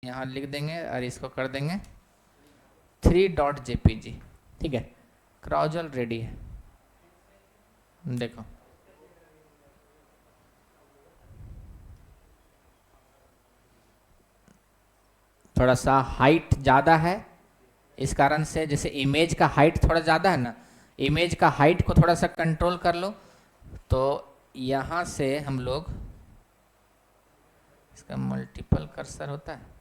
यहाँ लिख देंगे और इसको कर देंगे 3.jpg। ठीक है, क्राउजल रेडी है। देखो थोड़ा सा हाइट ज़्यादा है, इस कारण से जैसे इमेज का हाइट थोड़ा ज़्यादा है ना, इमेज का हाइट को थोड़ा सा कंट्रोल कर लो। तो यहाँ से हम लोग इसका मल्टीपल कर्सर होता है,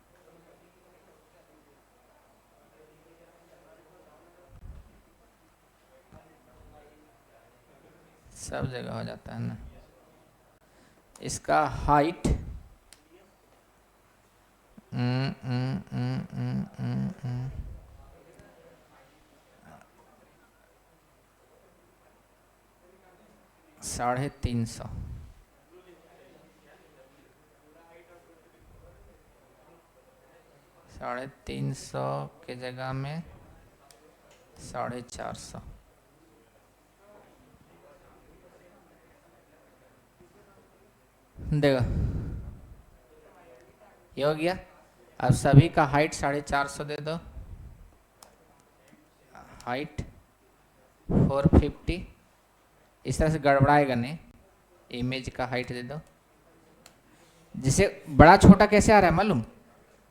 सब जगह हो जाता है ना। इसका हाइट 350। 350 के जगह में 450। देखो ये हो गया। अब सभी का हाइट 450 दे दो, हाइट 450। इस तरह से गड़बड़ाएगा नहीं। इमेज का हाइट दे दो, जिसे बड़ा छोटा कैसे आ रहा है मालूम,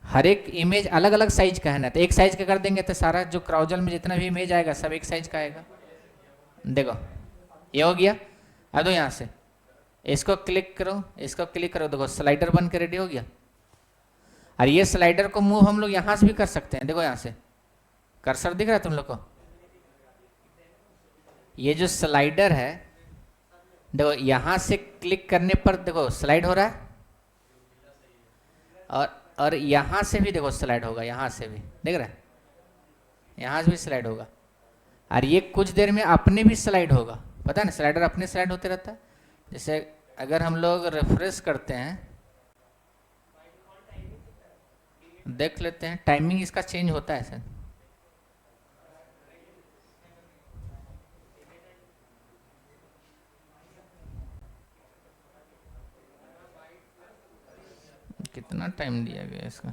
हर एक इमेज अलग अलग साइज का है ना, तो एक साइज का कर देंगे तो सारा जो क्राउजल में जितना भी इमेज आएगा सब एक साइज का आएगा। देखो ये हो गया। अब दो यहाँ से इसको क्लिक करो, इसको क्लिक करो, देखो स्लाइडर बन के रेडी हो गया। और ये स्लाइडर को मूव हम लोग यहाँ से भी कर सकते हैं। देखो यहाँ से कर्सर दिख रहा है तुम लोग को, ये जो स्लाइडर है, देखो यहाँ से क्लिक करने पर देखो स्लाइड हो रहा है, और यहाँ से भी देखो स्लाइड होगा, यहाँ से भी देख रहा है, यहाँ से भी स्लाइड होगा। और ये कुछ देर में अपने भी स्लाइड होगा, पता है ना, स्लाइडर अपने स्लाइड होते रहता है। जैसे अगर हम लोग रिफ्रेश करते हैं, देख लेते हैं, टाइमिंग इसका चेंज होता है सर। कितना टाइम दिया गया इसका,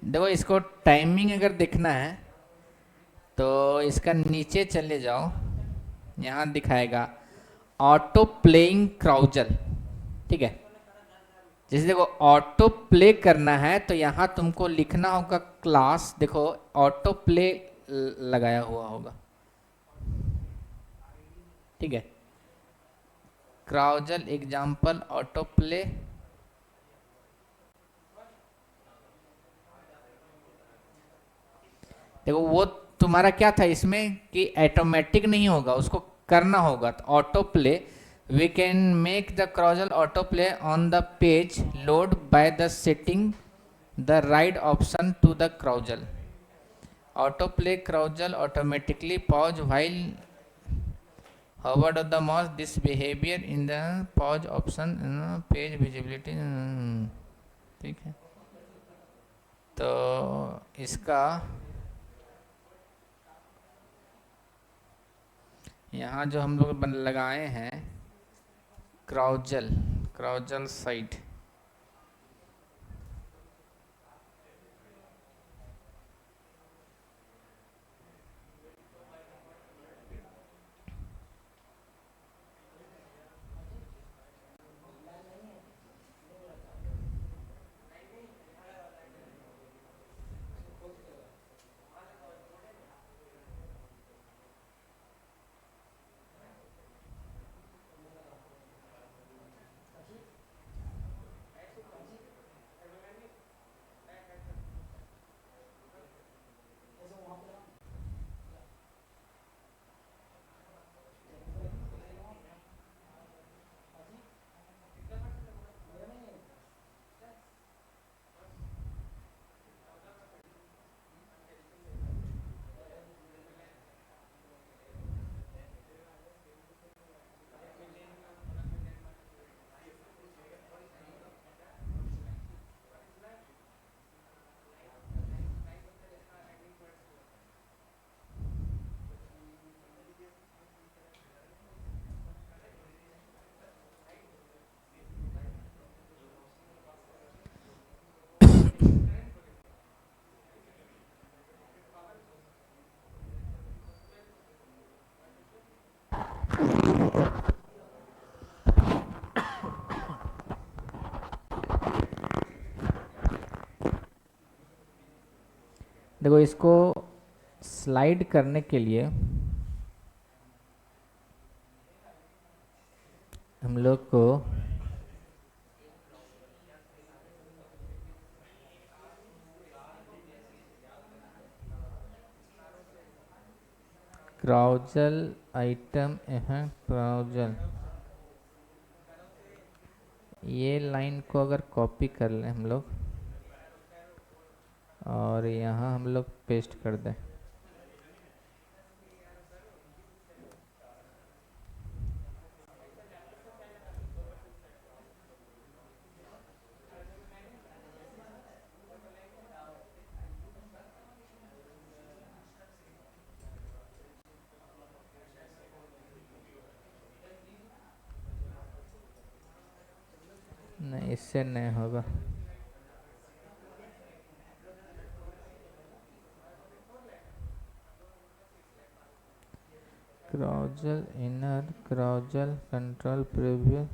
देखो इसको टाइमिंग अगर देखना है तो इसका नीचे चले जाओ, यहाँ दिखाएगा ऑटो प्लेइंग क्राउजल। ठीक है, जैसे देखो ऑटो प्ले करना है तो यहाँ तुमको लिखना होगा क्लास, देखो ऑटो प्ले लगाया हुआ होगा। ठीक है, क्राउजल एग्जाम्पल ऑटो प्ले। देखो वो तुम्हारा क्या था इसमें कि ऑटोमेटिक नहीं होगा, उसको करना होगा। तो auto play, we can make the carousel auto play on the page load by the setting the right option to the carousel. Auto play carousel automatically pause while hovered of the mouse, this behavior in the pause option page visibility। ठीक है, तो इसका यहाँ जो हम लोग लगाए हैं क्राउजल, क्राउजल साइट, देखो इसको स्लाइड करने के लिए हम लोग को क्राउजल आइटम है, क्राउजल ये लाइन को अगर कॉपी कर लें हम लोग और यहाँ हम लोग पेस्ट कर दें, नहीं इससे नहीं होगा। Carousel inner, carousel control preview,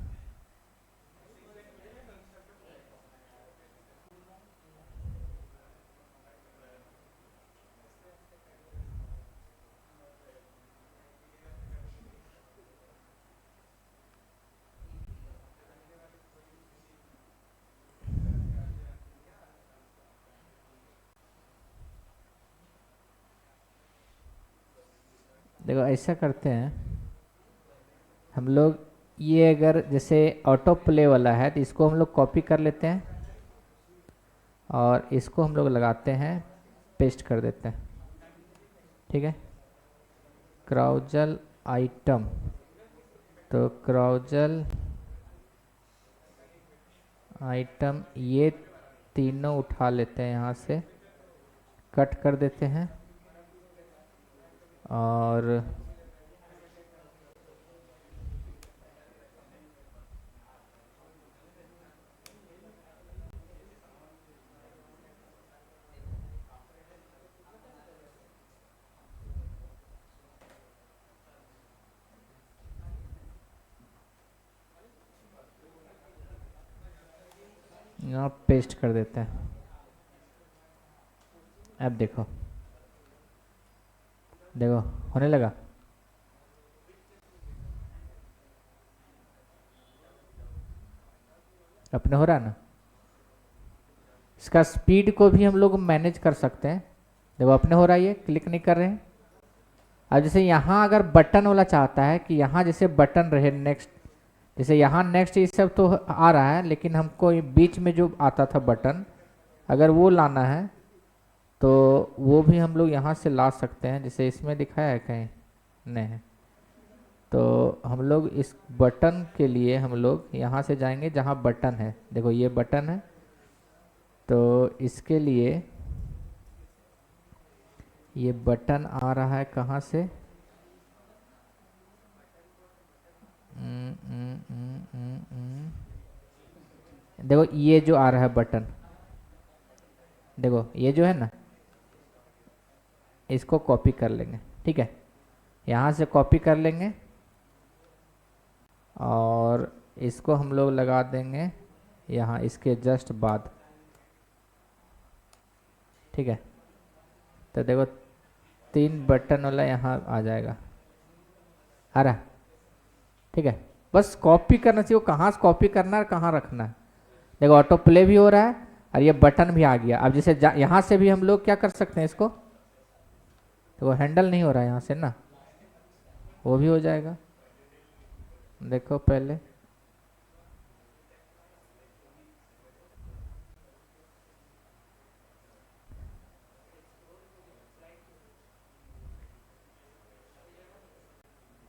देखो ऐसा करते हैं हम लोग। ये अगर जैसे ऑटो प्ले वाला है तो इसको हम लोग कॉपी कर लेते हैं और इसको हम लोग लगाते हैं, पेस्ट कर देते हैं, ठीक है। क्राउजल आइटम, तो क्राउजल आइटम ये तीनों उठा लेते हैं, यहाँ से कट कर देते हैं और यहाँ पेस्ट कर देते हैं। अब देखो देखो होने लगा। अपने हो रहा है ना। इसका स्पीड को भी हम लोग मैनेज कर सकते हैं। देखो अपने हो रहा है, ये क्लिक नहीं कर रहे हैं। अब जैसे यहाँ अगर बटन वाला चाहता है कि यहाँ जैसे बटन रहे नेक्स्ट, जैसे यहाँ नेक्स्ट ये सब तो आ रहा है, लेकिन हमको बीच में जो आता था बटन अगर वो लाना है तो वो भी हम लोग यहाँ से ला सकते हैं। जैसे इसमें दिखाया है कहीं नहीं है, तो हम लोग इस बटन के लिए हम लोग यहाँ से जाएंगे जहाँ बटन है। देखो ये बटन है, तो इसके लिए ये बटन आ रहा है कहाँ से, देखो ये जो आ रहा है बटन, देखो ये जो है ना, इसको कॉपी कर लेंगे, ठीक है। यहाँ से कॉपी कर लेंगे और इसको हम लोग लगा देंगे यहाँ इसके जस्ट बाद, ठीक है। तो देखो 3 बटन वाला यहाँ आ जाएगा, आ रहा, ठीक है। बस कॉपी करना चाहिए, वो कहाँ से कॉपी करना है कहाँ रखना है। देखो ऑटो प्ले भी हो रहा है और ये बटन भी आ गया। अब जैसे यहाँ से भी हम लोग क्या कर सकते हैं इसको, देखो हैंडल नहीं हो रहा है यहाँ से ना, वो भी हो जाएगा। देखो पहले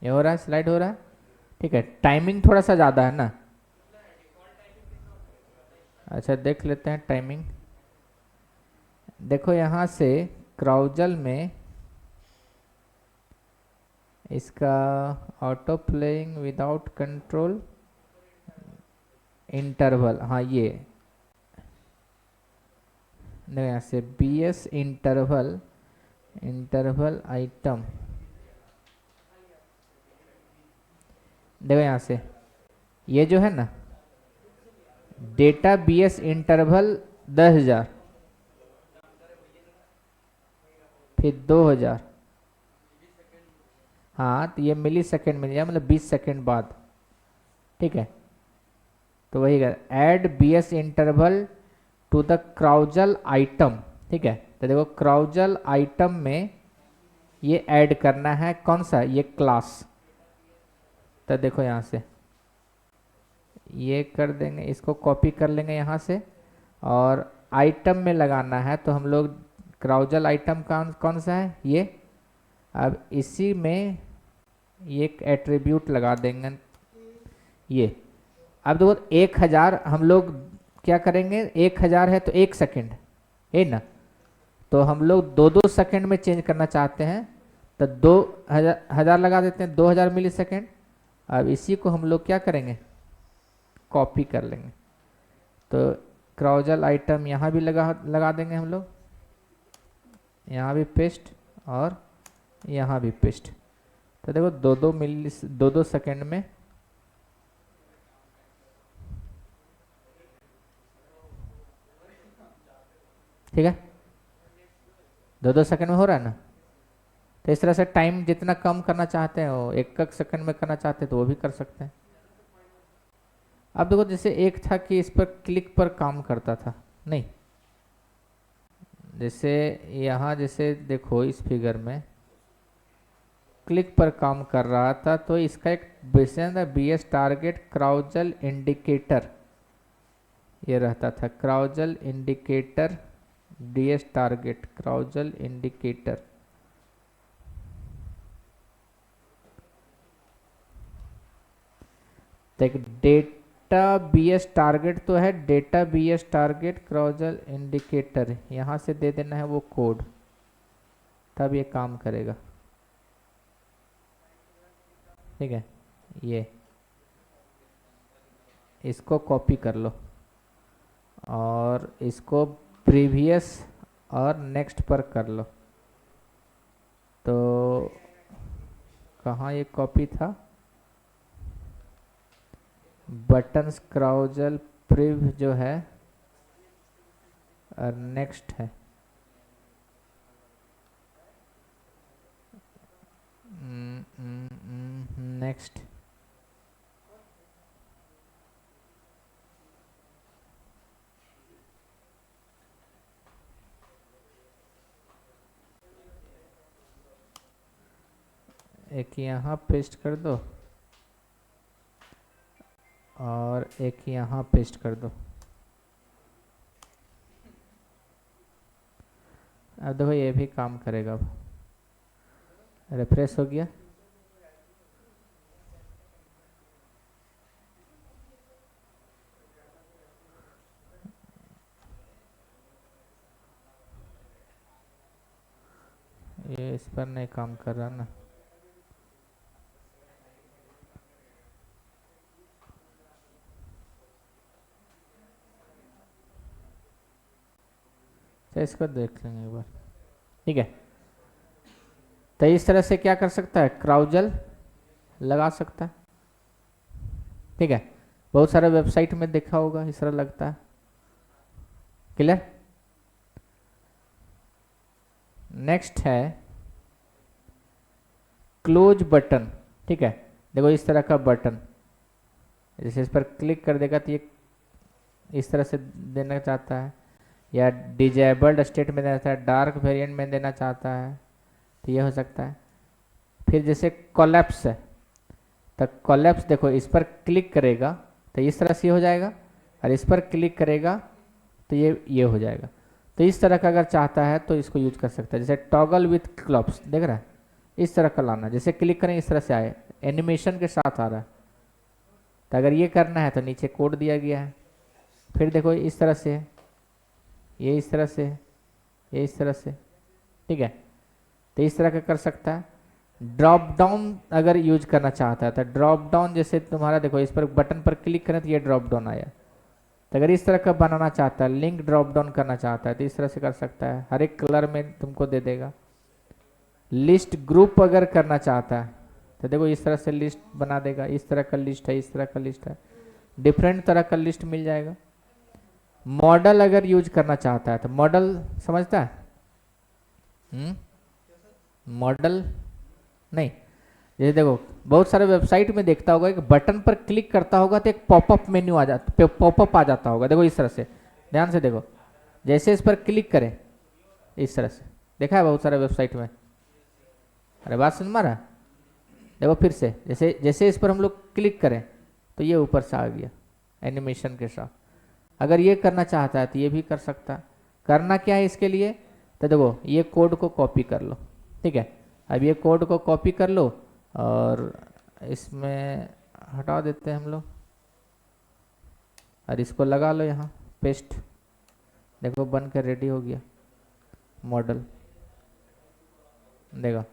ये हो रहा है, स्लाइड हो रहा है, ठीक है। टाइमिंग थोड़ा सा ज़्यादा है ना, अच्छा देख लेते हैं टाइमिंग। देखो यहाँ से क्राउजल में इसका auto playing without control interval, हाँ ये यहाँ से BS इंटरवल, इंटरवल आइटम, देखो यहाँ से ये जो है ना डेटा बीएस इंटरवल 10,000, फिर 2,000, हाँ तो ये मिली सेकेंड में, मतलब 20 सेकेंड बाद, ठीक है। तो वही add BS interval to the carousel item, ठीक है। तो देखो क्राउजल आइटम में ये ऐड करना है कौन सा, ये क्लास। तो देखो यहाँ से ये कर देंगे, इसको कॉपी कर लेंगे यहाँ से, और आइटम में लगाना है तो हम लोग क्राउजल आइटम कौन सा है ये। अब इसी में ये एक एट्रीब्यूट लगा देंगे ये। अब देखो 1,000 हम लोग क्या करेंगे, 1,000 है तो 1 सेकेंड है ना, तो हम लोग 2-2 सेकेंड में चेंज करना चाहते हैं, तो 2,000 लगा देते हैं, 2,000 मिली सेकेंड। अब इसी को हम लोग क्या करेंगे, कॉपी कर लेंगे। तो क्राउजल आइटम यहाँ भी लगा देंगे हम लोग, यहाँ भी पेस्ट और यहाँ भी पेस्ट। तो देखो 2-2 सेकेंड में, ठीक है, 2-2 सेकेंड में हो रहा है ना। तो इस तरह से टाइम जितना कम करना चाहते हैं वो 1 सेकेंड में करना चाहते हैं तो वो भी कर सकते हैं। अब देखो जैसे एक था कि इस पर क्लिक पर काम करता था, नहीं, जैसे यहाँ जैसे देखो इस फिगर में क्लिक पर काम कर रहा था, तो इसका एक बेसिस था बीएस टारगेट क्राउजल इंडिकेटर, ये रहता था carousel indicator DS target carousel indicator. तो एक डेटा बीएस टारगेट तो है, data BS target carousel indicator, यहाँ से दे देना है वो कोड, तब ये काम करेगा, ठीक है। ये इसको कॉपी कर लो और इसको प्रीवियस और नेक्स्ट पर कर लो। तो कहाँ ये कॉपी था, बटन्स क्राउजल प्रिव जो है और नेक्स्ट है, नेक्स्ट। एक यहाँ पेस्ट कर दो और एक यहाँ पेस्ट कर दो। अब देखो ये भी काम करेगा। अब रिफ्रेश हो गया, ये इस पर नहीं काम कर रहा ना। तो इसको देख लेंगे एक बार, ठीक है। तो इस तरह से क्या कर सकता है, क्राउजल लगा सकता है, ठीक है। बहुत सारे वेबसाइट में देखा होगा इस तरह लगता है, क्लियर। नेक्स्ट है क्लोज बटन, ठीक है। देखो इस तरह का बटन, जैसे इस पर क्लिक कर देगा तो ये इस तरह से देना चाहता है, या डिजेबल्ड स्टेट में देना चाहता है, डार्क वेरिएंट में देना चाहता है, तो ये हो सकता है। फिर जैसे कोलैप्स है, तो कोलैप्स देखो इस पर क्लिक करेगा तो इस तरह से हो जाएगा, और इस पर क्लिक करेगा तो ये हो जाएगा। तो इस तरह का अगर चाहता है तो इसको यूज कर सकता है। जैसे टॉगल विथ क्लॉप्स देख रहा है, इस तरह का लाना, जैसे क्लिक करें इस तरह से आए, एनिमेशन के साथ आ रहा है। तो अगर ये करना है तो नीचे कोड दिया गया है। फिर देखो इस तरह से, ये इस तरह से, ये इस तरह से, ठीक है। तो इस तरह का कर सकता है। ड्रॉप डाउन अगर यूज करना चाहता है तो ड्रॉप डाउन, जैसे तुम्हारा देखो इस पर बटन पर क्लिक करें तो ये ड्रॉप डाउन आया। तो अगर इस तरह का बनाना चाहता है, लिंक ड्रॉप डाउन करना चाहता है तो इस तरह से कर सकता है, हर एक कलर में तुमको दे देगा। लिस्ट ग्रुप अगर करना चाहता है तो देखो इस तरह से लिस्ट बना देगा, इस तरह का लिस्ट है, इस तरह का लिस्ट है, डिफरेंट तरह का लिस्ट मिल जाएगा। मॉडल अगर यूज करना चाहता है तो मॉडल समझता है, मॉडल नहीं, ये देखो बहुत सारे वेबसाइट में देखता होगा कि बटन पर क्लिक करता होगा तो एक पॉपअप मेन्यू आ जाता, पॉपअप आ जाता होगा, देखो इस तरह से, ध्यान से देखो, जैसे इस पर क्लिक करें इस तरह से, देखा है बहुत सारे वेबसाइट में। अरे बात सुन मारा, देखो फिर से, जैसे जैसे इस पर हम लोग क्लिक करें तो ये ऊपर से आ गया एनिमेशन के साथ। अगर ये करना चाहता है तो ये भी कर सकता है। करना क्या है इसके लिए, तो देखो ये कोड को कॉपी कर लो, ठीक है। अब ये कोड को कॉपी कर लो और इसमें हटा देते हैं हम लोग, और इसको लगा लो यहाँ पेस्ट, देखो बन कर रेडी हो गया मॉडल। देखो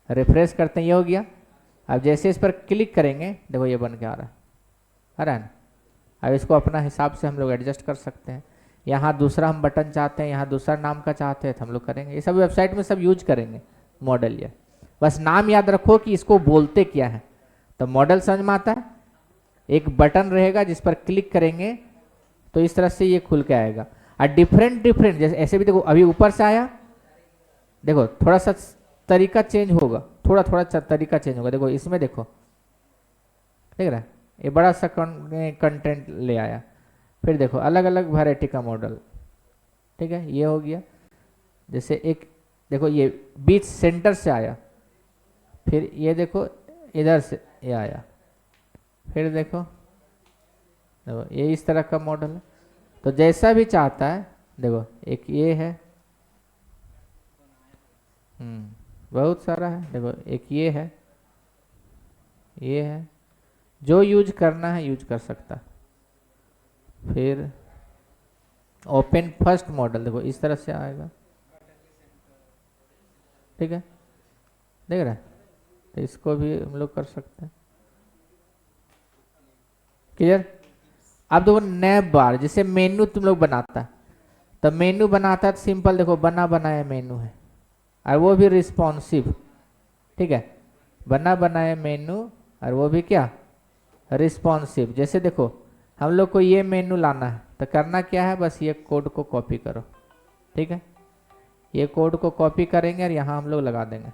रिफ्रेश करते हैं, ये हो गया। अब जैसे इस पर क्लिक करेंगे देखो ये बन के आ रहा है ना। अब इसको अपना हिसाब से हम लोग एडजस्ट कर सकते हैं। यहाँ दूसरा हम बटन चाहते हैं, यहाँ दूसरा नाम का चाहते हैं तो हम लोग करेंगे। ये सब वेबसाइट में सब यूज करेंगे मॉडल। ये बस नाम याद रखो कि इसको बोलते क्या है, तो मॉडल समझ में आता है। एक बटन रहेगा जिस पर क्लिक करेंगे तो इस तरह से ये खुल के आएगा। और डिफरेंट डिफरेंट जैसे ऐसे भी देखो, अभी ऊपर से आया, देखो थोड़ा सा तरीका चेंज होगा, थोड़ा थोड़ा तरीका चेंज होगा। देखो इसमें देखो, देख रहा है, ये बड़ा सा कंटेंट ले आया। फिर देखो अलग अलग वैरायटी का मॉडल, ठीक है, ये हो गया। जैसे एक देखो ये बीच सेंटर से आया, फिर ये देखो इधर से ये आया, फिर देखो ये इस तरह का मॉडल है। तो जैसा भी चाहता है, देखो एक ये है, बहुत सारा है, देखो एक ये है, ये है, जो यूज करना है यूज कर सकता। फिर ओपन फर्स्ट मॉडल, देखो इस तरह से आएगा, ठीक है, देख रहा है। तो इसको भी हम लोग कर सकते हैं। क्लियर। अब देखो नैब बार, जैसे मेन्यू तुम लोग बनाता है, तो मेन्यू बनाता है तो सिंपल देखो बना बनाया मेन्यू है, और वो भी रिस्पॉन्सिव, ठीक है, बना बनाया मेन्यू, और वो भी क्या, रिस्पॉन्सिव। जैसे देखो हम लोग को ये मेन्यू लाना है तो करना क्या है, बस ये कोड को कॉपी करो, ठीक है, ये कोड को कॉपी करेंगे और यहाँ हम लोग लगा देंगे।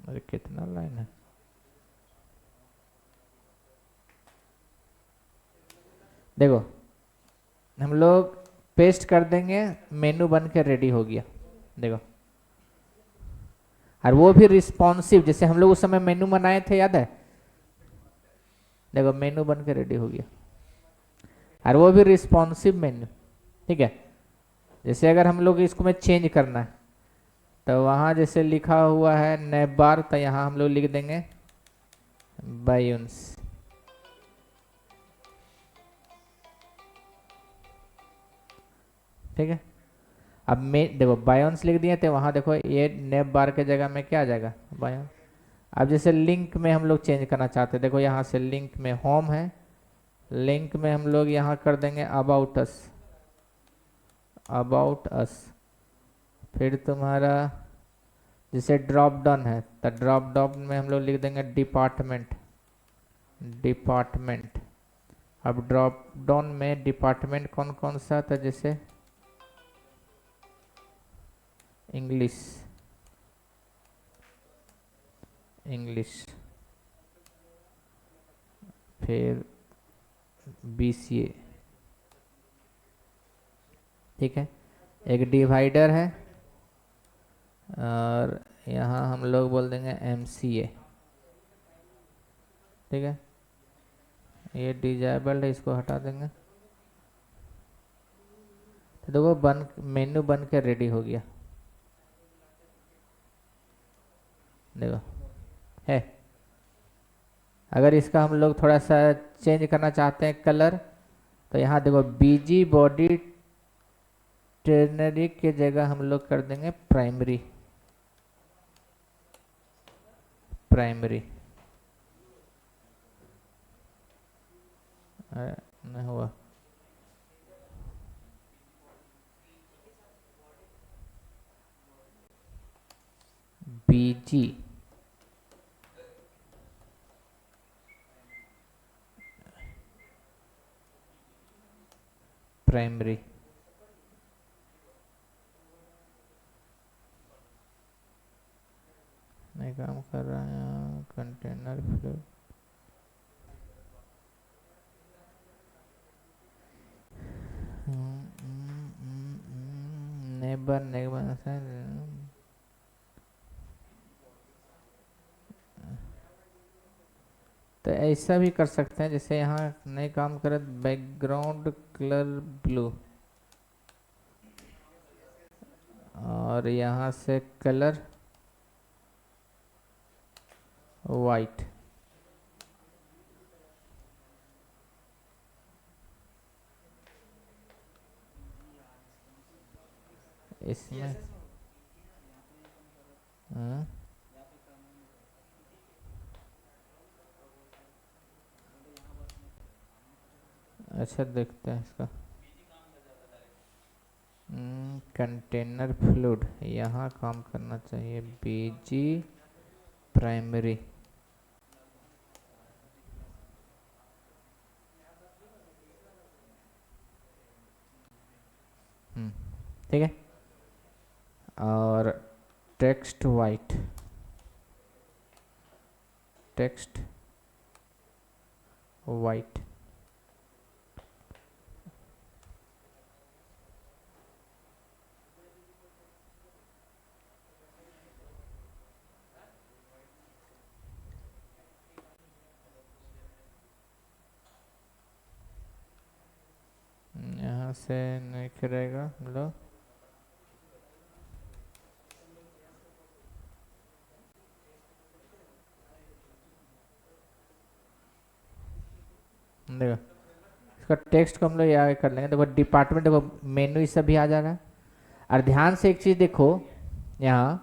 अरे कितना लाइन है, देखो हम लोग पेस्ट कर देंगे, मेनू बन के रेडी हो गया, देखो। और वो भी रिस्पॉन्सिव, जैसे हम लोग उस समय मेनू बनाए थे, याद है, देखो मेनू बन के रेडी हो गया, और वो भी रिस्पॉन्सिव मेन्यू, ठीक है। जैसे अगर हम लोग इसको में चेंज करना है तो वहाँ जैसे लिखा हुआ है नैब बार, तो यहाँ हम लोग लिख देंगे बायोन्स, ठीक है। अब मैं देखो बायोन्स लिख दिए थे, वहाँ देखो ये नैब बार के जगह में क्या आ जाएगा, बायोन। अब जैसे लिंक में हम लोग चेंज करना चाहते हैं, देखो यहाँ से लिंक में होम है, लिंक में हम लोग यहाँ कर देंगे अबाउट अस, अबाउट अस। फिर तुम्हारा जैसे ड्रॉप डाउन है तो ड्रॉप डाउन में हम लोग लिख देंगे डिपार्टमेंट, डिपार्टमेंट। अब ड्रॉप डाउन में डिपार्टमेंट कौन कौन सा था, जैसे इंग्लिश, इंग्लिश, फिर BCA, ठीक है। एक डिवाइडर है, और यहाँ हम लोग बोल देंगे MCA, ठीक है। ये डिजेबल्ड है, इसको हटा देंगे। तो देखो बन मेन्यू बन के रेडी हो गया, देखो है। अगर इसका हम लोग थोड़ा सा चेंज करना चाहते हैं कलर, तो यहाँ देखो BG बॉडी टर्नरी के जगह हम लोग कर देंगे प्राइमरी। प्राइमरी नहीं हुआ। बीजी प्राइमरी। नहीं काम कर रहा है कंटेनर फ्लो। नेबर नेबर तो ऐसा भी कर सकते हैं, जैसे यहाँ नहीं काम करे बैकग्राउंड कलर ब्लू और यहाँ से कलर वाइट। इसमें अच्छा देखते हैं इसका। कंटेनर फ्लूड यहाँ काम करना चाहिए बीजी प्राइमरी। ठीक है। और टेक्स्ट वाइट, टेक्स्ट वाइट। यहाँ से नहीं करेगा मतलब देखो इसका टेक्स्ट को हम लोग यहाँ कर लेंगे। देखो डिपार्टमेंट, देखो मेनू ये सब भी आ जा रहा है। और ध्यान से एक चीज़ देखो, यहाँ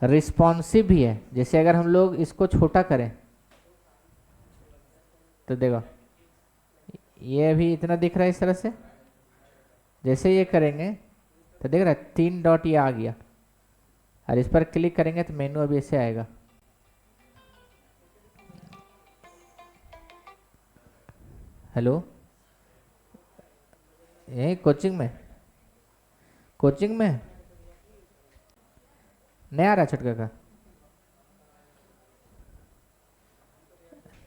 रिस्पॉन्सिव भी है। जैसे अगर हम लोग इसको छोटा करें तो देखो ये अभी इतना दिख रहा है इस तरह से। जैसे ये करेंगे तो देख रहा है 3 डॉट ये आ गया, और इस पर क्लिक करेंगे तो मेनू अभी ऐसे आएगा। हेलो, यही कोचिंग में नहीं आ रहा छुटका का?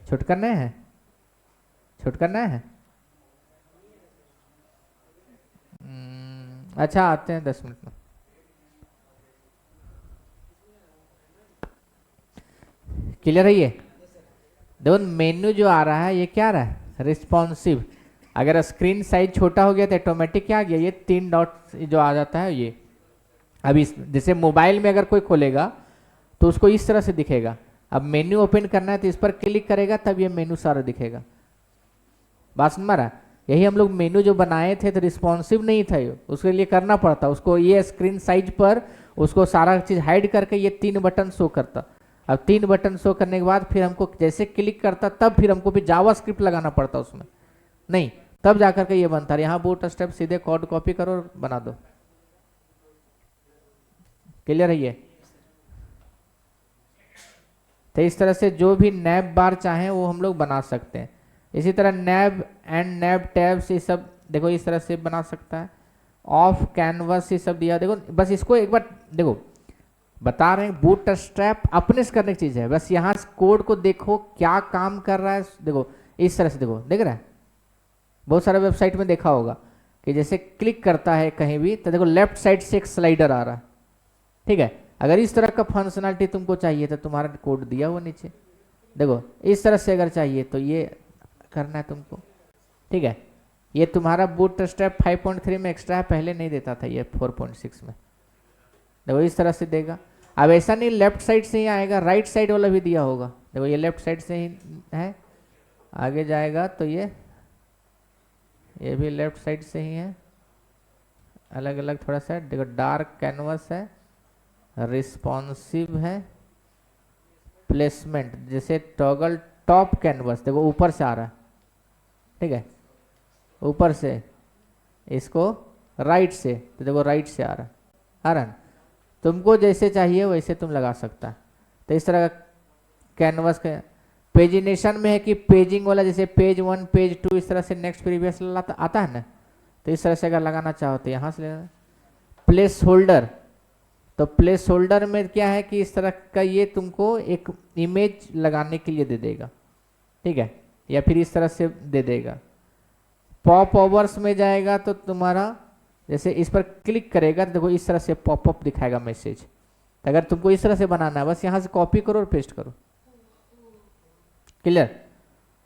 छुटका नहीं है, छुटका नहीं है। अच्छा आते हैं 10 मिनट में। क्लियर है ये? देखो मेन्यू जो आ रहा है ये क्या आ रहा है, रिस्पॉन्सिव। अगर स्क्रीन साइज छोटा हो गया तो ऑटोमेटिक क्या आ गया, ये 3 डॉट जो आ जाता है ये। अब इस जैसे मोबाइल में अगर कोई खोलेगा तो उसको इस तरह से दिखेगा। अब मेन्यू ओपन करना है तो इस पर क्लिक करेगा तब ये मेन्यू सारा दिखेगा। बात समझ रहा? यही हम लोग मेन्यू जो बनाए थे तो रिस्पॉन्सिव नहीं था, उसके लिए करना पड़ता उसको ये स्क्रीन साइज पर उसको सारा चीज़ हाइड करके ये 3 बटन शो करता। अब 3 बटन शो करने के बाद फिर हमको जैसे क्लिक करता तब फिर हमको भी जावास्क्रिप्ट लगाना पड़ता उसमें, नहीं तब जाकर के ये बनता है। यहाँ बूट स्टेप सीधे कोड कॉपी करो और बना दो। क्लियर है ये? तो इस तरह से जो भी नैब बार चाहें वो हम लोग बना सकते हैं। इसी तरह नैब एंड नैब टैब्स ये सब देखो इस तरह से बना सकता है। ऑफ कैनवस ये सब दिया। देखो बस इसको एक बार देखो बता रहे हैं, बूट स्ट्रैप अपने से करने की चीज़ है। बस यहाँ कोड को देखो क्या काम कर रहा है। देखो इस तरह से देखो, देख रहा है? बहुत सारे वेबसाइट में देखा होगा कि जैसे क्लिक करता है कहीं भी तो देखो लेफ्ट साइड से एक स्लाइडर आ रहा है। ठीक है, अगर इस तरह का फंक्शनलिटी तुमको चाहिए तो तुम्हारा कोड दिया हुआ नीचे देखो इस तरह से अगर चाहिए तो ये करना है तुमको। ठीक है, ये तुम्हारा बूट स्ट्रैप 5.3 में एक्स्ट्रा है, पहले नहीं देता था, ये 4.6 में देखो इस तरह से देगा। अब ऐसा नहीं लेफ्ट साइड से ही आएगा, राइट साइड वाला भी दिया होगा। देखो ये लेफ्ट साइड से ही है, आगे जाएगा तो ये भी लेफ्ट साइड से ही है, अलग अलग थोड़ा सा देखो, डार्क कैनवस है, रिस्पॉन्सिव है, प्लेसमेंट जैसे टॉगल टॉप कैनवस देखो ऊपर से आ रहा है, ठीक है, ऊपर से इसको राइट से, तो देखो राइट से आ रहा है ना, तुमको जैसे चाहिए वैसे तुम लगा सकता है। तो इस तरह का कैनवस का पेजिनेशन में है कि पेजिंग वाला जैसे पेज 1 पेज 2 इस तरह से नेक्स्ट प्रीवियस आता है ना, तो इस तरह से अगर लगाना चाहो तो यहाँ से लेना। प्लेस होल्डर, तो प्लेस होल्डर में क्या है कि इस तरह का ये तुमको एक इमेज लगाने के लिए दे देगा, ठीक है, या फिर इस तरह से दे देगा। पॉप ओवर्स में जाएगा तो तुम्हारा जैसे इस पर क्लिक करेगा तो देखो इस तरह से पॉपअप दिखाएगा मैसेज। तो अगर तुमको इस तरह से बनाना है बस यहाँ से कॉपी करो और पेस्ट करो, क्लियर।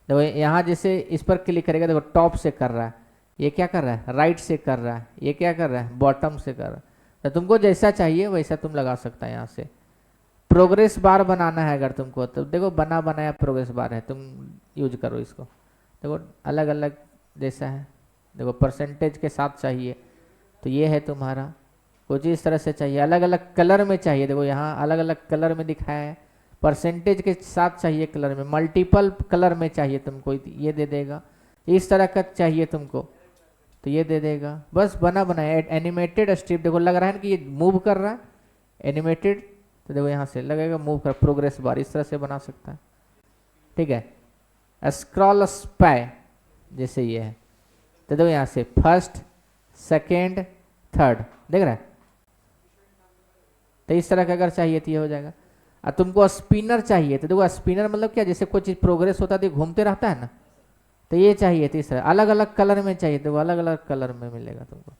देखो यहाँ जैसे इस पर क्लिक करेगा, देखो टॉप से कर रहा है, ये क्या कर रहा है, राइट से कर रहा है, ये क्या कर रहा है, बॉटम से कर रहा है। तो तुमको जैसा चाहिए वैसा तुम लगा सकता है यहाँ से। प्रोग्रेस बार बनाना है अगर तुमको, तो देखो बना बनाया प्रोग्रेस बार है, तुम यूज करो इसको। देखो अलग अलग जैसा है, देखो परसेंटेज के साथ चाहिए तो ये है तुम्हारा, कुछ इस तरह से चाहिए, अलग अलग कलर में चाहिए, देखो यहाँ अलग अलग कलर में दिखाया है, परसेंटेज के साथ चाहिए कलर में, मल्टीपल कलर में चाहिए तुमको ये दे देगा, इस तरह का चाहिए तुमको तो ये दे देगा। बस बना बनाया। एनिमेटेड स्ट्रिप देखो लग रहा है ना कि ये मूव कर रहा है, एनिमेटेड, तो देखो यहाँ से लगेगा मूव कर, प्रोग्रेस बार इस तरह से बना सकता है, ठीक है। स्क्रॉल स्पाई जैसे ये है, तो देखो यहाँ से फर्स्ट सेकेंड थर्ड देख रहा है, तो इस तरह का अगर चाहिए तो ये हो जाएगा। और तुमको स्पिनर चाहिए तो देखो स्पिनर मतलब क्या, जैसे कोई चीज़ प्रोग्रेस होता है तो घूमते रहता है ना, तो ये चाहिए तो इस तरह अलग अलग कलर में चाहिए, देखो अलग अलग कलर में मिलेगा तुमको।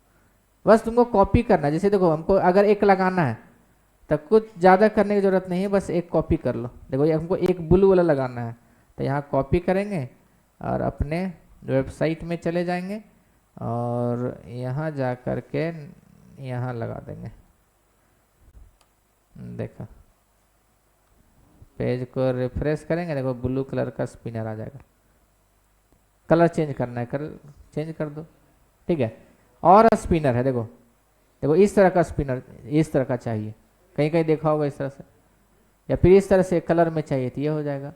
बस तुमको कॉपी करना है, जैसे देखो हमको अगर एक लगाना है तो कुछ ज़्यादा करने की ज़रूरत नहीं है, बस एक कॉपी कर लो। देखो ये हमको एक ब्लू वाला लगाना है तो यहाँ कॉपी करेंगे और अपने वेबसाइट में चले जाएंगे और यहाँ जा कर के यहाँ लगा देंगे। देखो पेज को रिफ्रेश करेंगे, देखो ब्लू कलर का स्पिनर आ जाएगा। कलर चेंज करना है, कलर चेंज कर दो, ठीक है। और स्पिनर है, देखो देखो इस तरह का स्पिनर, इस तरह का चाहिए, कहीं कहीं देखा होगा इस तरह से, या फिर इस तरह से कलर में चाहिए तो ये हो जाएगा।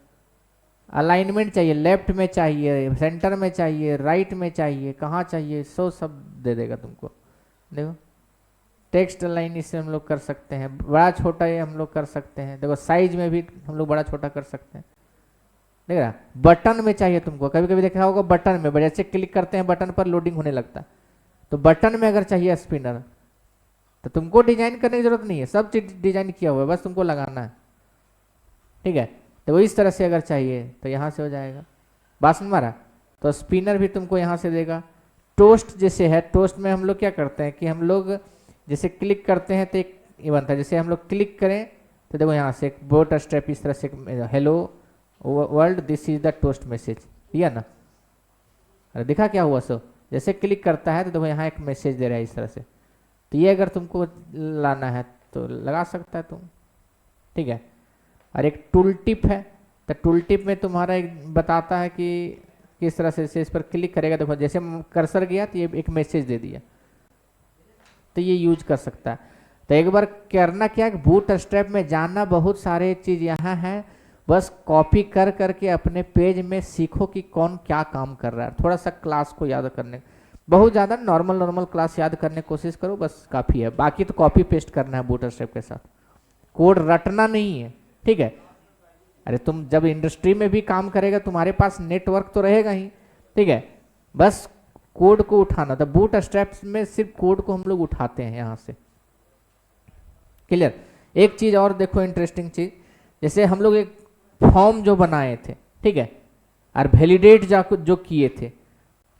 अलाइनमेंट चाहिए, लेफ्ट में चाहिए, सेंटर में चाहिए, राइट में चाहिए, कहाँ चाहिए, सब दे देगा तुमको। देखो टेक्स्ट लाइन इससे हम लोग कर सकते हैं, बड़ा छोटा ये हम लोग कर सकते हैं, देखो साइज में भी हम लोग बड़ा छोटा कर सकते हैं। देख रहा, बटन में चाहिए तुमको, कभी कभी देखा होगा बटन में जैसे क्लिक करते हैं बटन पर लोडिंग होने लगता है, तो बटन में अगर चाहिए स्पिनर तो तुमको डिजाइन करने की जरूरत नहीं है, सब चीज डिजाइन किया हुआ है, बस तुमको लगाना है, ठीक है। तो वो इस तरह से अगर चाहिए तो यहाँ से हो जाएगा। बात समझ रहा, तो स्पिनर भी तुमको यहाँ से देगा। टोस्ट जैसे है, टोस्ट में हम लोग क्या करते हैं कि हम लोग जैसे क्लिक करते हैं तो एक ये बनता है, जैसे हम लोग क्लिक करें तो देखो यहाँ से एक बोट स्टेप इस तरह से, hello world this is the toast message, ठीक है ना। अरे दिखा क्या हुआ, सो जैसे क्लिक करता है तो देखो यहाँ एक मैसेज दे रहा है इस तरह से, तो ये अगर तुमको लाना है तो लगा सकता है तुम, ठीक है। और एक टूल टिप है, तो टूल टिप में तुम्हारा एक बताता है कि किस तरह से इस पर क्लिक करेगा, देखो जैसे कर्सर गया तो ये एक मैसेज दे दिया, तो ये यूज कर सकता है। तो एक बार करना क्या है, बूट स्ट्रैप में जाना, बहुत सारे चीज यहाँ है, बस कॉपी कर करके अपने पेज में सीखो कि कौन क्या काम कर रहा है। थोड़ा सा क्लास को याद करने, बहुत ज़्यादा नॉर्मल क्लास याद करने की कोशिश करो, बस काफ़ी है। बाकी तो कॉपी पेस्ट करना है बूट स्ट्रैप के साथ, कोड रटना नहीं है, ठीक है। अरे तुम जब इंडस्ट्री में भी काम करेगा तुम्हारे पास नेटवर्क तो रहेगा ही, ठीक है, बस कोड को उठाना। तो बूट स्ट्रैप्स में सिर्फ कोड को हम लोग उठाते हैं यहाँ से, क्लियर। एक चीज़ और देखो इंटरेस्टिंग चीज़, जैसे हम लोग एक फॉर्म जो बनाए थे, ठीक है, और वैलिडेट जो किए थे,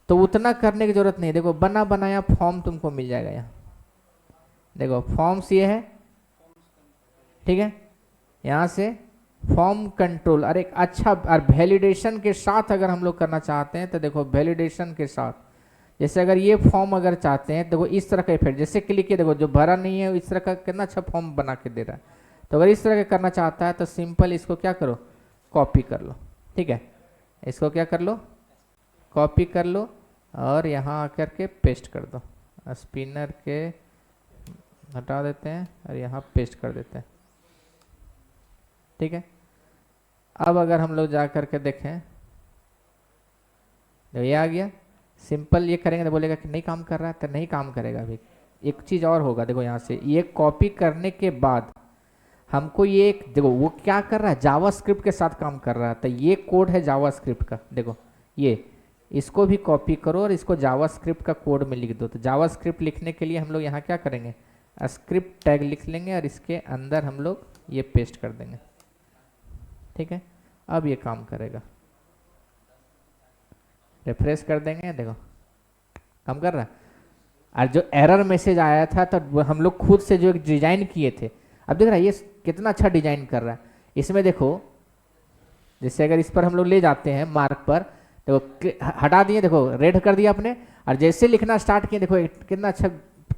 तो उतना करने की जरूरत नहीं। देखो बना बनाया फॉर्म तुमको मिल जाएगा यहाँ, देखो फॉर्म्स ये है, ठीक है, यहाँ से फॉर्म कंट्रोल। और एक अच्छा और वैलिडेशन के साथ अगर हम लोग करना चाहते हैं तो देखो वैलिडेशन के साथ, जैसे अगर ये फॉर्म अगर चाहते हैं, देखो इस तरह का इफेक्ट, जैसे क्लिक किया देखो जो भरा नहीं है इस तरह का कितना अच्छा फॉर्म बना के दे रहा है। तो अगर इस तरह का करना चाहता है तो सिंपल इसको क्या करो, कॉपी कर लो, ठीक है, इसको क्या कर लो, कॉपी कर लो और यहाँ आकर के पेस्ट कर दो, स्पिनर के हटा देते हैं और यहाँ पेस्ट कर देते हैं। ठीक है, अब अगर हम लोग जा करके देखें तो ये आ गया। सिंपल ये करेंगे तो बोलेगा कि नहीं काम कर रहा है, तो नहीं काम करेगा। अभी एक चीज़ और होगा, देखो यहाँ से ये कॉपी करने के बाद हमको ये देखो वो क्या कर रहा है, जावास्क्रिप्ट के साथ काम कर रहा है। तो ये कोड है जावास्क्रिप्ट का, देखो ये, इसको भी कॉपी करो और इसको जावास्क्रिप्ट का कोड में लिख दो। तो जावास्क्रिप्ट लिखने के लिए हम लोग यहाँ क्या करेंगे, स्क्रिप्ट टैग लिख लेंगे और इसके अंदर हम लोग ये पेस्ट कर देंगे। ठीक है, अब ये काम करेगा। रिफ्रेश कर देंगे, देखो काम कर रहा है। और जो एरर मैसेज आया था तो हम लोग खुद से जो एक डिजाइन किए थे, अब देख रहा है ये कितना अच्छा डिजाइन कर रहा है। इसमें देखो जैसे अगर इस पर हम लोग ले जाते हैं मार्क पर, देखो हटा दिए, देखो रेड कर दिया आपने, और जैसे लिखना स्टार्ट किए देखो कितना अच्छा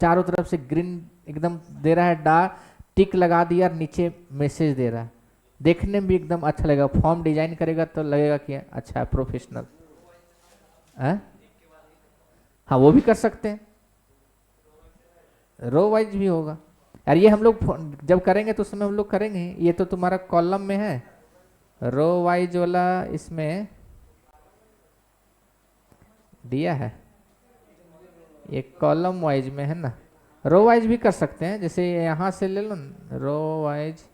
चारों तरफ से ग्रीन एकदम दे रहा है, डार्क टिक लगा दिया और नीचे मैसेज दे रहा है। देखने में भी एकदम अच्छा लगेगा। फॉर्म डिजाइन करेगा तो लगेगा कि अच्छा है, प्रोफेशनल है। हाँ वो भी कर सकते हैं, रो वाइज भी होगा। यार ये हम लोग जब करेंगे तो उसमें हम लोग करेंगे, ये तो तुम्हारा कॉलम में है, रो वाइज वाला इसमें दिया है, ये कॉलम वाइज में है ना। रो वाइज भी कर सकते हैं, जैसे यहाँ से ले लो रो वाइज,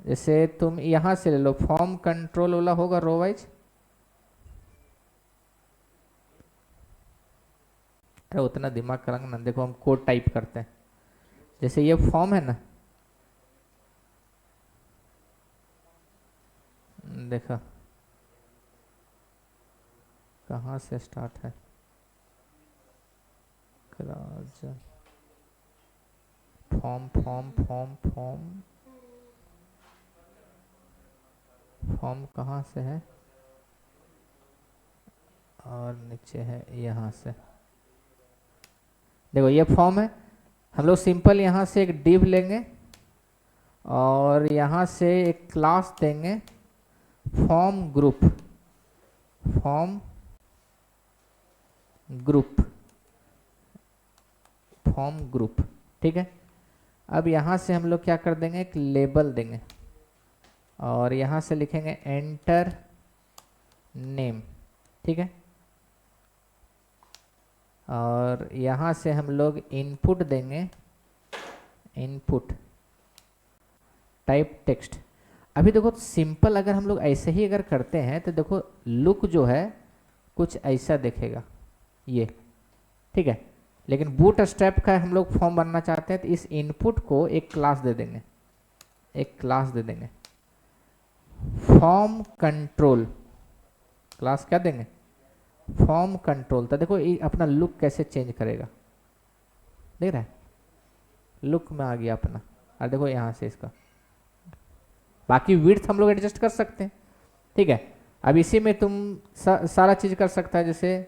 जैसे तुम यहाँ से ले लो, फॉर्म कंट्रोल वाला होगा रो वाइज। अरे उतना दिमाग करेंगे ना, देखो हम कोड टाइप करते हैं, जैसे ये फॉर्म है ना, देखो कहाँ से स्टार्ट है, form form form form form कहाँ से है, और नीचे है यहाँ से। देखो ये फॉर्म है, हम लोग सिंपल यहाँ से एक डिव लेंगे और यहाँ से एक क्लास देंगे form group, form group, form group. ठीक है, अब यहाँ से हम लोग क्या कर देंगे, एक लेबल देंगे और यहाँ से लिखेंगे एंटर नेम। ठीक है, और यहाँ से हम लोग इनपुट देंगे, इनपुट टाइप टेक्स्ट। अभी देखो सिंपल अगर हम लोग ऐसे ही अगर करते हैं तो देखो लुक जो है कुछ ऐसा दिखेगा ये। ठीक है, लेकिन बूट स्ट्रैप का हम लोग फॉर्म बनना चाहते हैं तो इस इनपुट को एक क्लास दे देंगे, एक क्लास दे देंगे फॉर्म कंट्रोल, क्लास क्या देंगे, फॉर्म कंट्रोल। तो देखो ये अपना लुक कैसे चेंज करेगा, देख रहा है, लुक में आ गया अपना। और देखो यहाँ से इसका बाकी विड्थ हम लोग एडजस्ट कर सकते हैं। ठीक है, अब इसी में तुम सारा चीज कर सकता है, जैसे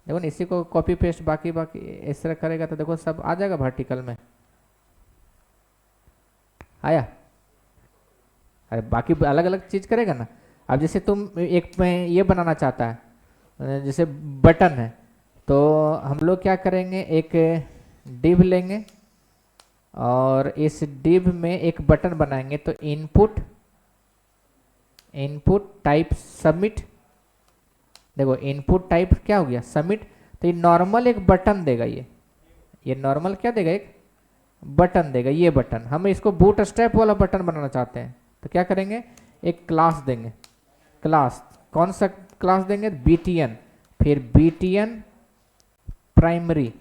देखो ना इसी को कॉपी पेस्ट बाकी बाकी इस तरह करेगा तो देखो सब आ जाएगा वर्टिकल में, आया। अरे बाकी अलग अलग चीज करेगा ना। अब जैसे तुम एक में ये बनाना चाहता है, जैसे बटन है, तो हम लोग क्या करेंगे, एक डिव लेंगे और इस डिव में एक बटन बनाएंगे। तो इनपुट, इनपुट टाइप सबमिट, देखो इनपुट टाइप क्या हो गया, सबमिट। तो ये नॉर्मल एक बटन देगा, ये नॉर्मल क्या देगा, एक बटन देगा। ये बटन हम इसको बूट स्ट्रैप वाला बटन बनाना चाहते हैं तो क्या करेंगे, एक क्लास देंगे। क्लास कौन सा क्लास देंगे, btn, फिर btn प्राइमरी,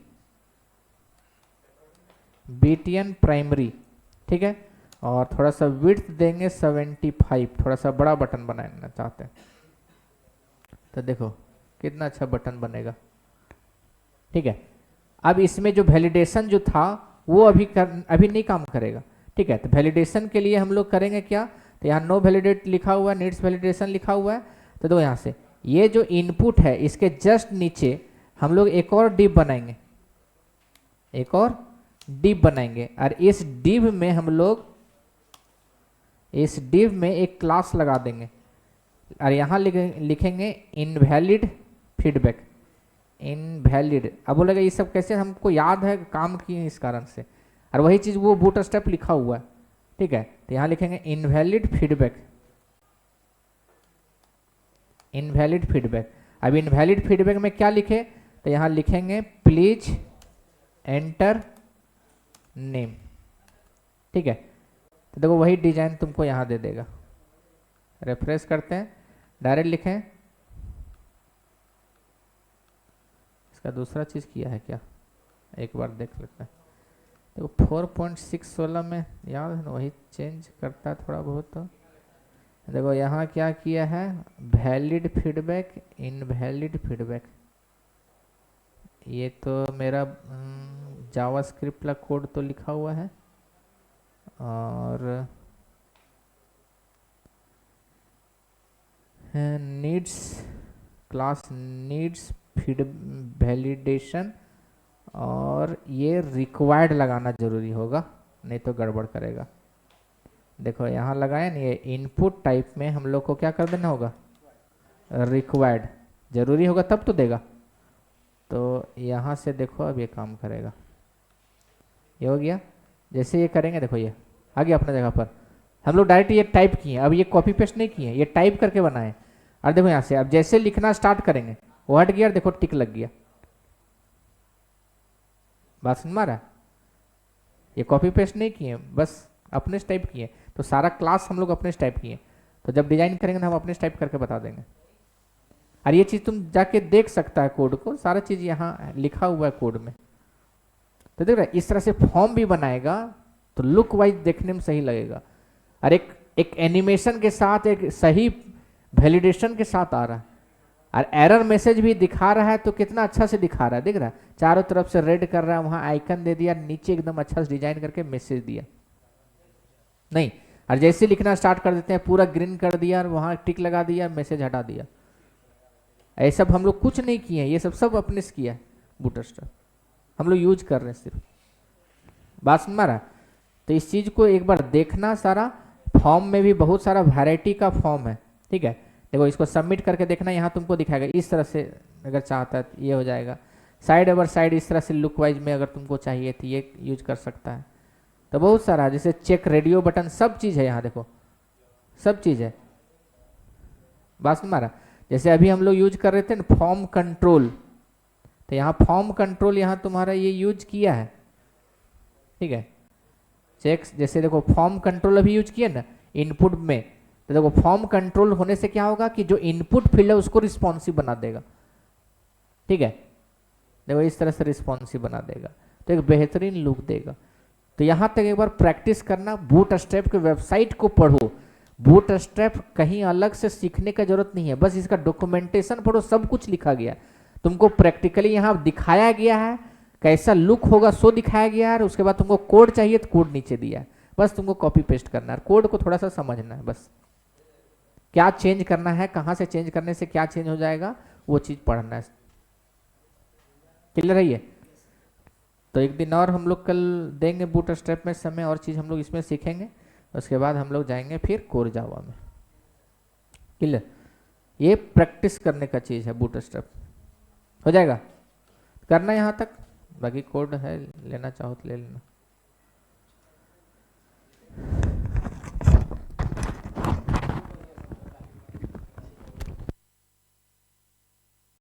btn प्राइमरी। ठीक है, और थोड़ा सा विड्थ देंगे 75, थोड़ा सा बड़ा बटन बनाना चाहते हैं तो देखो कितना अच्छा बटन बनेगा। ठीक है, अब इसमें जो वैलिडेशन जो था वो अभी नहीं काम करेगा। ठीक है, तो वैलिडेशन के लिए हम लोग करेंगे क्या, तो यहाँ नो वैलिडेट लिखा हुआ है, नीड्स वैलिडेशन लिखा हुआ है। तो दो यहाँ से ये जो इनपुट है इसके जस्ट नीचे हम लोग एक और डिव बनाएंगे, एक और डिव बनाएंगे और इस डिव में हम लोग इस डिव में एक क्लास लगा देंगे और यहाँ लिखेंगे इनवैलिड फीडबैक। इनवैलिड। अब बोलेगा ये सब कैसे, हमको याद है, काम किए इस कारण से, और वही चीज़ वो बूटस्ट्रैप लिखा हुआ है, ठीक है। तो यहाँ लिखेंगे इनवैलिड फीडबैक, इनवैलिड फीडबैक। अब इनवैलिड फीडबैक में क्या लिखे, तो यहाँ लिखेंगे प्लीज एंटर नेम, ठीक है। तो देखो वही डिजाइन तुमको यहाँ दे देगा। रेफ्रेश करते हैं, डायरेक्ट लिखें, इसका दूसरा चीज़ किया है क्या, एक बार देख लेते हैं। देखो 4.6 में याद है ना, वही चेंज करता है थोड़ा बहुत। तो देखो यहाँ क्या किया है, वैलिड फीडबैक, इनवैलिड फीडबैक। ये तो मेरा जावास्क्रिप्ट का कोड तो लिखा हुआ है, और needs, class needs feed validation, और ये रिक्वायर्ड लगाना जरूरी होगा, नहीं तो गड़बड़ करेगा। देखो यहाँ लगाए ना, ये इनपुट टाइप में हम लोग को क्या कर देना होगा, रिक्वायर्ड, जरूरी होगा तब तो देगा। तो यहाँ से देखो अब ये काम करेगा, ये हो गया। जैसे ये करेंगे देखो ये आ गया अपने जगह पर। हम लोग डायरेक्ट ये टाइप किए, अब ये कॉपी पेस्ट नहीं किए, ये टाइप करके बनाए। और देखो यहाँ से अब जैसे लिखना स्टार्ट करेंगे वो हट गया, देखो टिक लग गया। बात समझ में आ रहा है, ये कॉपी पेस्ट नहीं किए, बस अपने टाइप किए। तो सारा क्लास हम लोग अपने टाइप किए, तो जब डिजाइन करेंगे तो हम अपने टाइप करके बता देंगे। और ये चीज तुम जाके देख सकता है कोड को, सारा चीज यहाँ लिखा हुआ है कोड में। तो देख रहा है, इस तरह से फॉर्म भी बनाएगा तो लुक वाइज देखने में सही लगेगा, और एक एनिमेशन के साथ, एक सही वैलिडेशन के साथ आ रहा है, और एरर मैसेज भी दिखा रहा है। तो कितना अच्छा से दिखा रहा है, देख रहा है, चारों तरफ से रेड कर रहा है, वहां आइकन दे दिया, नीचे एकदम अच्छा से डिजाइन करके मैसेज दिया नहीं। और जैसे लिखना स्टार्ट कर देते हैं पूरा ग्रीन कर दिया, और वहां टिक लगा दिया, मैसेज हटा दिया। ऐसा हम लोग कुछ नहीं किए, ये सब अपने से किया है बूटस्ट्रैप, हम लोग यूज कर रहे हैं सिर्फ। बात समझ रहा है। तो इस चीज को एक बार देखना, सारा फॉर्म में भी बहुत सारा वैरायटी का फॉर्म है, ठीक है। देखो इसको सबमिट करके देखना, यहाँ तुमको दिखाएगा इस तरह से, अगर चाहता है तो ये हो जाएगा। साइड ओवर साइड इस तरह से लुक वाइज में अगर तुमको चाहिए तो ये यूज कर सकता है। तो बहुत सारा, जैसे चेक रेडियो बटन, सब चीज है यहाँ, देखो सब चीज है। बात समझ रहा। जैसे अभी हम लोग यूज कर रहे थे ना फॉर्म कंट्रोल, तो यहाँ फॉर्म कंट्रोल यहाँ तुम्हारा ये यूज किया है, ठीक है। चेक्स, जैसे देखो फॉर्म कंट्रोल अभी यूज किया ना इनपुट में, तो देखो फॉर्म कंट्रोल होने से क्या होगा कि जो इनपुट फील्ड है उसको रिस्पॉन्सिव बना देगा, ठीक है। देखो इस तरह से रिस्पॉन्सिव बना देगा, तो एक बेहतरीन लुक देगा। तो यहाँ तक एक बार प्रैक्टिस करना, बूटस्ट्रैप के वेबसाइट को पढ़ो। बूटस्ट्रैप कहीं अलग से सीखने का जरूरत नहीं है, बस इसका डॉक्यूमेंटेशन पढ़ो, सब कुछ लिखा गया है, तुमको प्रैक्टिकली यहाँ दिखाया गया है, कैसा लुक होगा सो दिखाया गया है। उसके बाद तुमको कोड चाहिए तो कोड नीचे दिया है, बस तुमको कॉपी पेस्ट करना है, कोड को थोड़ा सा समझना है, बस क्या चेंज करना है, कहाँ से चेंज करने से क्या चेंज हो जाएगा, वो चीज पढ़ना है। क्लियर है ये। तो एक दिन और हम लोग कल देंगे बूटस्ट्रैप में समय, और चीज हम लोग इसमें सीखेंगे। उसके बाद हम लोग जाएंगे फिर कोर जावा में। क्लियर, ये प्रैक्टिस करने का चीज है, बूटस्ट्रैप हो जाएगा करना यहाँ तक। बाकी कोड है, लेना चाहो तो ले लेना।